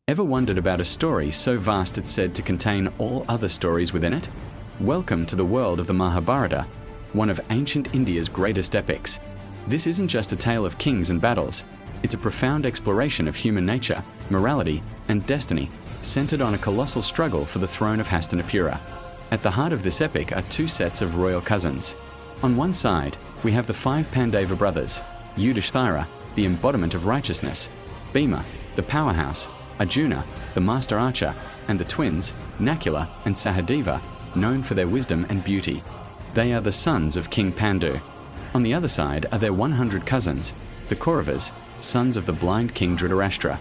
Ever wondered about a story so vast it's said to contain all other stories within it? Welcome to the world of the Mahabharata, one of ancient India's greatest epics. This isn't just a tale of kings and battles. It's a profound exploration of human nature, morality, and destiny, centered on a colossal struggle for the throne of Hastinapura. At the heart of this epic are two sets of royal cousins. On one side, we have the five Pandava brothers, Yudhishthira, the embodiment of righteousness, Bhima, the powerhouse, Arjuna, the master archer, and the twins, Nakula and Sahadeva, known for their wisdom and beauty. They are the sons of King Pandu. On the other side are their 100 cousins, the Kauravas, sons of the blind King Dhritarashtra.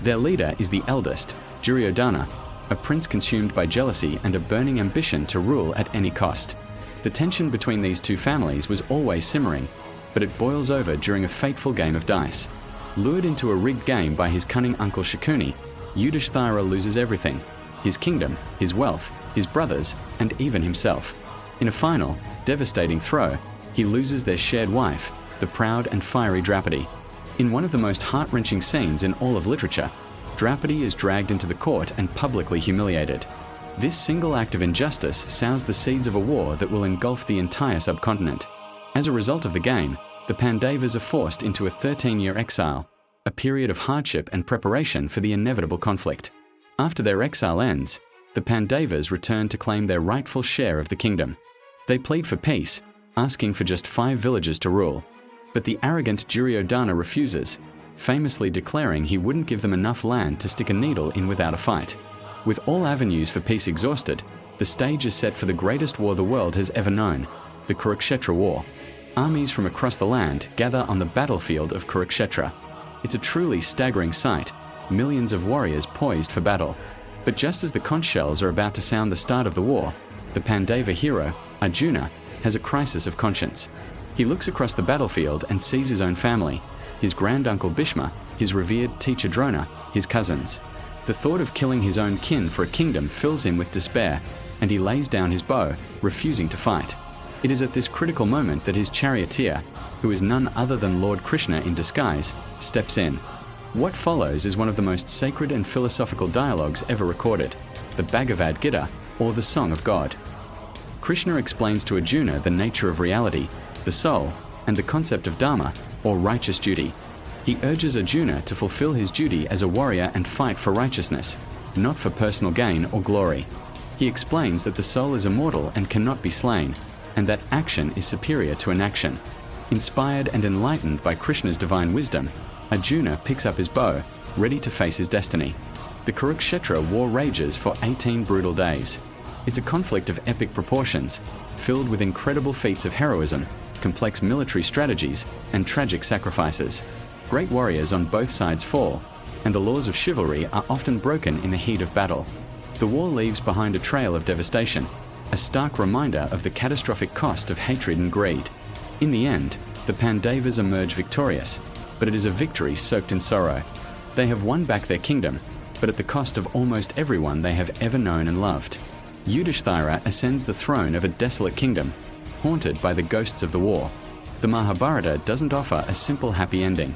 Their leader is the eldest, Duryodhana, a prince consumed by jealousy and a burning ambition to rule at any cost. The tension between these two families was always simmering, but it boils over during a fateful game of dice. Lured into a rigged game by his cunning uncle Shakuni, Yudhishthira loses everything: his kingdom, his wealth, his brothers, and even himself. In a final, devastating throw, he loses their shared wife, the proud and fiery Draupadi. In one of the most heart-wrenching scenes in all of literature, Draupadi is dragged into the court and publicly humiliated. This single act of injustice sows the seeds of a war that will engulf the entire subcontinent. As a result of the game, the Pandavas are forced into a 13-year exile, a period of hardship and preparation for the inevitable conflict. After their exile ends, the Pandavas return to claim their rightful share of the kingdom. They plead for peace, asking for just 5 villages to rule. But the arrogant Duryodhana refuses, famously declaring he wouldn't give them enough land to stick a needle in without a fight. With all avenues for peace exhausted, the stage is set for the greatest war the world has ever known, the Kurukshetra War. Armies from across the land gather on the battlefield of Kurukshetra. It's a truly staggering sight, millions of warriors poised for battle. But just as the conch shells are about to sound the start of the war, the Pandava hero, Arjuna, has a crisis of conscience. He looks across the battlefield and sees his own family, his granduncle Bhishma, his revered teacher Drona, his cousins. The thought of killing his own kin for a kingdom fills him with despair, and he lays down his bow, refusing to fight. It is at this critical moment that his charioteer, who is none other than Lord Krishna in disguise, steps in. What follows is one of the most sacred and philosophical dialogues ever recorded, the Bhagavad Gita, or the Song of God. Krishna explains to Arjuna the nature of reality, the soul, and the concept of Dharma, or righteous duty. He urges Arjuna to fulfill his duty as a warrior and fight for righteousness, not for personal gain or glory. He explains that the soul is immortal and cannot be slain, and that action is superior to inaction. Inspired and enlightened by Krishna's divine wisdom, Arjuna picks up his bow, ready to face his destiny. The Kurukshetra War rages for 18 brutal days. It's a conflict of epic proportions, filled with incredible feats of heroism, complex military strategies, and tragic sacrifices. Great warriors on both sides fall, and the laws of chivalry are often broken in the heat of battle. The war leaves behind a trail of devastation, a stark reminder of the catastrophic cost of hatred and greed. In the end, the Pandavas emerge victorious, but it is a victory soaked in sorrow. They have won back their kingdom, but at the cost of almost everyone they have ever known and loved. Yudhishthira ascends the throne of a desolate kingdom, haunted by the ghosts of the war. The Mahabharata doesn't offer a simple happy ending.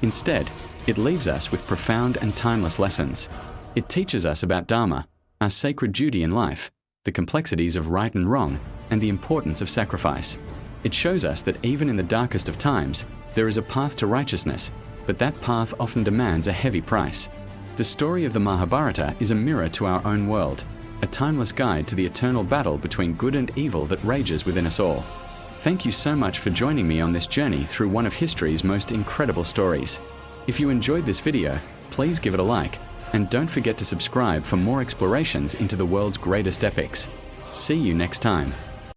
Instead, it leaves us with profound and timeless lessons. It teaches us about Dharma, our sacred duty in life, the complexities of right and wrong, and the importance of sacrifice. It shows us that even in the darkest of times, there is a path to righteousness, but that path often demands a heavy price. The story of the Mahabharata is a mirror to our own world, a timeless guide to the eternal battle between good and evil that rages within us all. Thank you so much for joining me on this journey through one of history's most incredible stories. If you enjoyed this video, please give it a like, and don't forget to subscribe for more explorations into the world's greatest epics. See you next time.